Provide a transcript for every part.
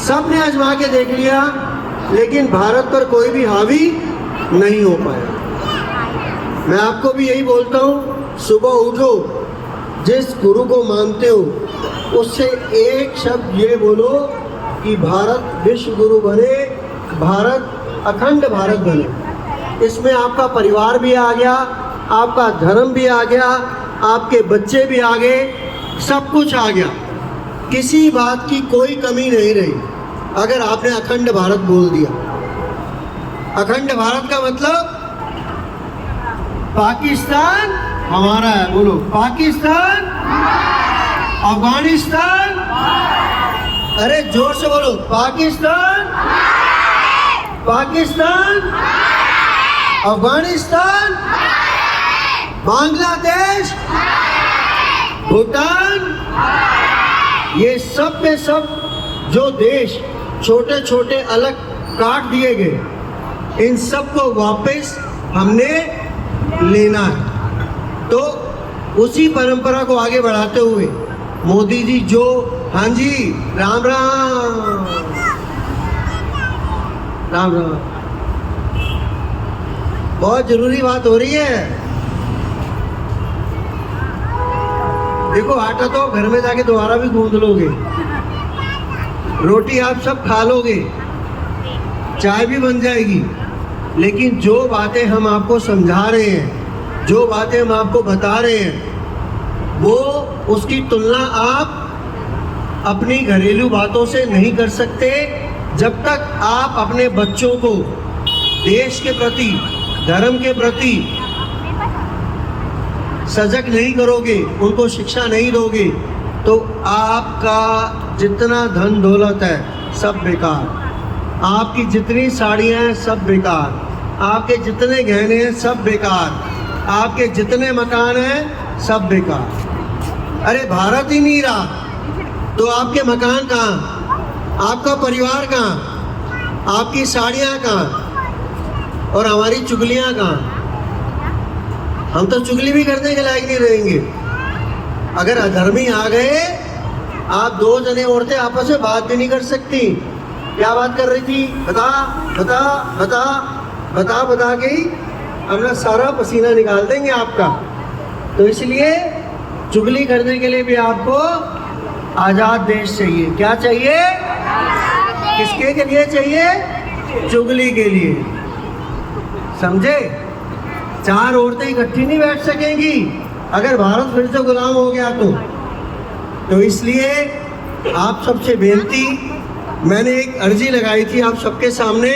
सब ने आजमा के देख लिया, लेकिन भारत पर कोई भी हावी नहीं हो पाया। मैं आपको भी यही बोलता हूँ, सुबह उठो, जिस गुरु को मानते हो उससे एक शब्द ये बोलो कि भारत विश्व गुरु बने, भारत अखंड भारत बने। इसमें आपका परिवार भी आ गया, आपका धर्म भी आ गया, आपके बच्चे भी आ गए, सब कुछ आ गया, किसी बात की कोई कमी नहीं रही अगर आपने अखंड भारत बोल दिया। अखंड भारत का मतलब पाकिस्तान हमारा है, बोलो पाकिस्तान, अफगानिस्तान, अरे जोर से बोलो पाकिस्तान, पाकिस्तान, अफगानिस्तान, बांग्लादेश, भूटान, ये सब के सब जो देश छोटे छोटे अलग काट दिए गए, इन सब को वापस हमने लेना है। तो उसी परंपरा को आगे बढ़ाते हुए मोदी जी जो, हाँ जी, राम राम राम राम, बहुत जरूरी बात हो रही है। देखो आटा तो घर में जाके दोबारा भी गूंद लोगे, रोटी आप सब खा लोगे, चाय भी बन जाएगी, लेकिन जो बातें हम आपको समझा रहे हैं, जो बातें हम आपको बता रहे हैं, वो उसकी तुलना आप अपनी घरेलू बातों से नहीं कर सकते जब तक आप अपने बच्चों को देश के प्रति, धर्म के प्रति सजग नहीं करोगे, उनको शिक्षा नहीं दोगे, तो आपका जितना धन दौलत है सब बेकार, आपकी जितनी साड़ियाँ हैं सब बेकार, आपके जितने गहने हैं सब बेकार, आपके जितने मकान हैं सब बेकार। अरे भारत ही नहीं रहा तो आपके मकान कहाँ, आपका परिवार कहाँ, आपकी साड़ियाँ कहाँ और हमारी चुगलियाँ कहाँ? हम तो चुगली भी करने के लायक नहीं रहेंगे। अगर अधर्मी आ गए, आप दो जने औरतें आपस में बात भी नहीं कर सकती। क्या बात कर रही थी? बता बता बता बता बता के ही अपना सारा पसीना निकाल देंगे आपका। तो इसलिए चुगली करने के लिए भी आपको आज़ाद देश चाहिए। क्या चाहिए? किसके के लिए चाहिए? चुगली के लिए। समझे? चार औरतें इकट्ठी नहीं बैठ सकेंगी अगर भारत फिर से गुलाम हो गया तो इसलिए आप सबसे बेनती, मैंने एक अर्जी लगाई थी आप सबके सामने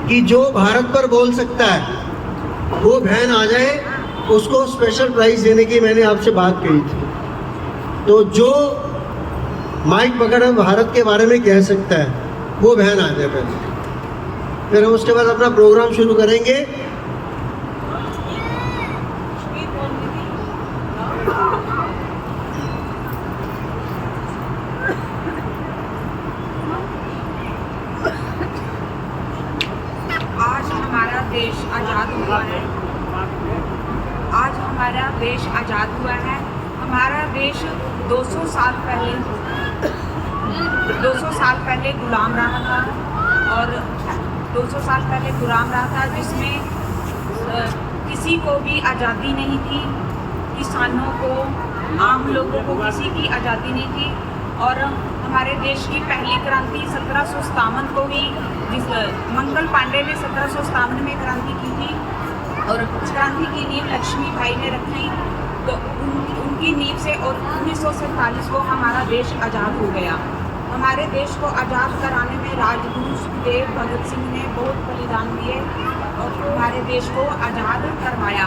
कि जो भारत पर बोल सकता है वो बहन आ जाए, उसको स्पेशल प्राइज देने की मैंने आपसे बात कही थी। तो जो माइक पकड़ भारत के बारे में कह सकता है वो बहन आ जाए पहले, फिर हम उसके बाद अपना प्रोग्राम शुरू करेंगे। देश आज़ाद हुआ है। आज हमारा देश आज़ाद हुआ है। हमारा देश 200 साल पहले गुलाम रहा था और 200 साल पहले गुलाम रहा था, जिसमें किसी को भी आज़ादी नहीं थी, किसानों को, आम लोगों को किसी की आज़ादी नहीं थी। और हमारे देश की पहली क्रांति 1757 को ही मंगल पांडे ने 1757 में क्रांति की थी और उस क्रांति की नींव लक्ष्मी भाई ने रखी। तो उनकी नींव से और 1947 को हमारा देश आज़ाद हो गया। हमारे देश को आज़ाद कराने में राजगुरु सुखदेव भगत सिंह ने बहुत बलिदान दिए और हमारे देश को आज़ाद करवाया।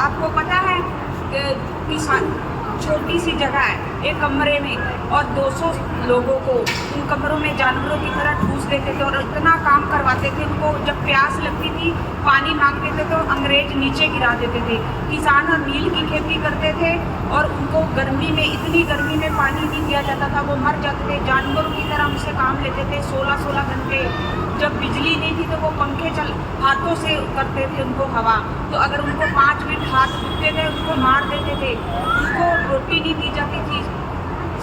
आपको पता है कि छोटी सी जगह है, एक कमरे में, और 200 लोगों को उन कमरों में जानवरों की तरह ठूस देते थे और इतना काम करवाते थे। उनको जब प्यास लगती थी, पानी मांगते थे तो अंग्रेज नीचे गिरा देते थे। किसान नील की खेती करते थे और उनको गर्मी में, इतनी गर्मी में पानी नहीं दिया जाता था, वो मर जाते थे। जानवरों की तरह उनसे काम लेते थे 16-16 घंटे। जब बिजली नहीं थी तो वो पंखे हाथों से करते थे उनको हवा। तो अगर उनको 5 मिनट हाथ दुखते थे उनको मार देते थे। उनको रोटी नहीं दी जाती थी।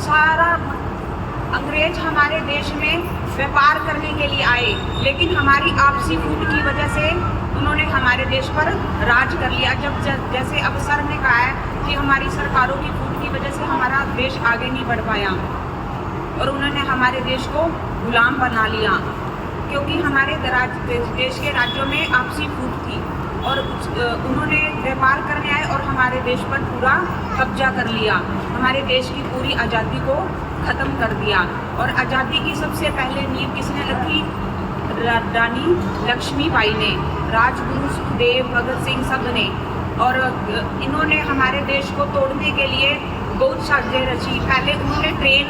सारा अंग्रेज हमारे देश में व्यापार करने के लिए आए, लेकिन हमारी आपसी फूट की वजह से उन्होंने हमारे देश पर राज कर लिया। जैसे अब सर ने कहा है कि हमारी सरकारों की फूट की वजह से हमारा देश आगे नहीं बढ़ पाया और उन्होंने हमारे देश को गुलाम बना लिया, क्योंकि हमारे देश के राज्यों में आपसी फूट थी और उन्होंने व्यापार करने आए और हमारे देश पर पूरा कब्जा कर लिया, हमारे देश की पूरी आज़ादी को ख़त्म कर दिया। और आज़ादी की सबसे पहले नींव किसने रखी? रानी लक्ष्मीबाई ने, राजगुरु सुखदेव, भगत सिंह सब ने। और इन्होंने हमारे देश को तोड़ने के लिए बहुत साजिशें रची। पहले उन्होंने ट्रेन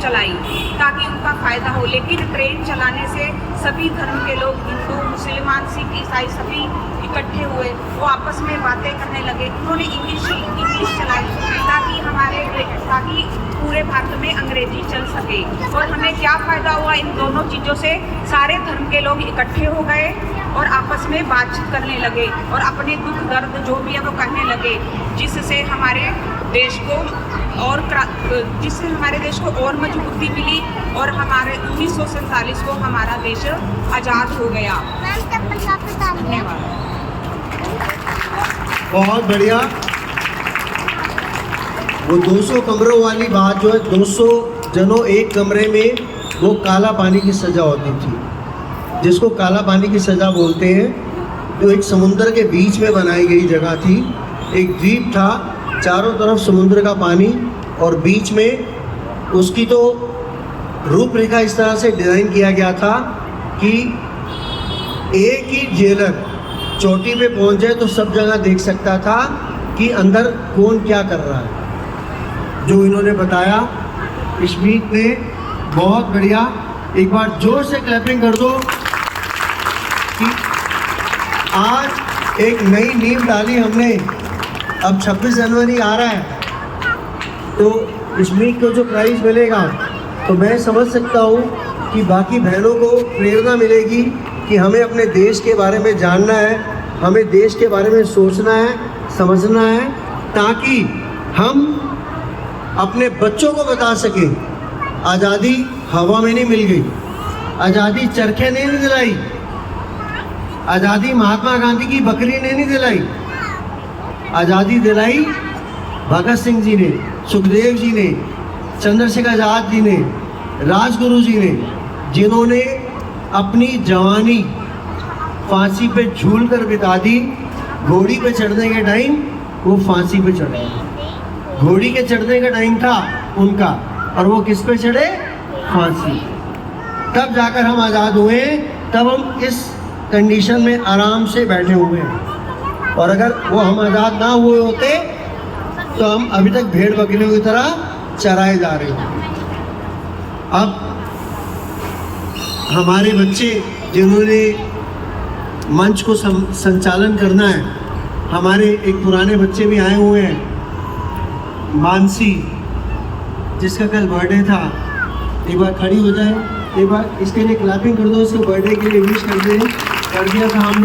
चलाई ताकि उनका फ़ायदा हो, लेकिन ट्रेन चलाने से सभी धर्म के लोग, हिंदू, मुसलमान, सिख, ईसाई सभी इकट्ठे हुए, वो आपस में बातें करने लगे। उन्होंने इंग्लिश चलाई ताकि पूरे भारत में अंग्रेजी चल सके। और हमें क्या फ़ायदा हुआ इन दोनों चीज़ों से? सारे धर्म के लोग इकट्ठे हो गए और आपस में बातचीत करने लगे और अपने दुख दर्द जो भी है वो कहने लगे, जिससे हमारे देश को और मजबूती मिली और हमारे 1947 को हमारा देश आज़ाद हो गया। धन्यवाद। बहुत बढ़िया। वो 200 कमरों वाली बात जो है, 200 जनों एक कमरे में, वो काला पानी की सज़ा होती थी, जिसको काला पानी की सज़ा बोलते हैं। जो एक समुंदर के बीच में बनाई गई जगह थी, एक द्वीप था, चारों तरफ समुद्र का पानी और बीच में उसकी तो रूपरेखा इस तरह से डिज़ाइन किया गया था कि एक ही जेलर चोटी पे पहुंच जाए तो सब जगह देख सकता था कि अंदर कौन क्या कर रहा है। जो इन्होंने बताया इश्मीत ने, बहुत बढ़िया। एक बार जोर से क्लैपिंग कर दो कि आज एक नई नींव डाली हमने। अब 26 जनवरी आ रहा है तो इश्मीत को जो प्राइज़ मिलेगा, तो मैं समझ सकता हूँ कि बाकी बहनों को प्रेरणा मिलेगी कि हमें अपने देश के बारे में जानना है, हमें देश के बारे में सोचना है, समझना है, ताकि हम अपने बच्चों को बता सकें आज़ादी हवा में नहीं मिल गई, आज़ादी चरखे ने नहीं दिलाई, आज़ादी महात्मा गांधी की बकरी ने नहीं दिलाई, आज़ादी दिलाई भगत सिंह जी ने, सुखदेव जी ने, चंद्रशेखर आज़ाद जी ने, राजगुरु जी ने, जिन्होंने अपनी जवानी फांसी पे झूल कर बिता दी। घोड़ी पे चढ़ने के टाइम वो फांसी पे चढ़े, घोड़ी के चढ़ने का टाइम था उनका, और वो किस पे चढ़े? फांसी। तब जाकर हम आज़ाद हुए, तब हम इस कंडीशन में आराम से बैठे हुए हैं। और अगर वो हम आज़ाद ना हुए होते तो हम अभी तक भेड़ बकरियों की तरह चराए जा रहे हैं। अब हमारे बच्चे जिन्होंने मंच को संचालन करना है, हमारे एक पुराने बच्चे भी आए हुए हैं, मानसी, जिसका कल बर्थडे था। एक बार खड़ी हो जाए, एक बार इसके लिए क्लैपिंग कर दो, इसको बर्थडे के लिए विश कर दिया था हम।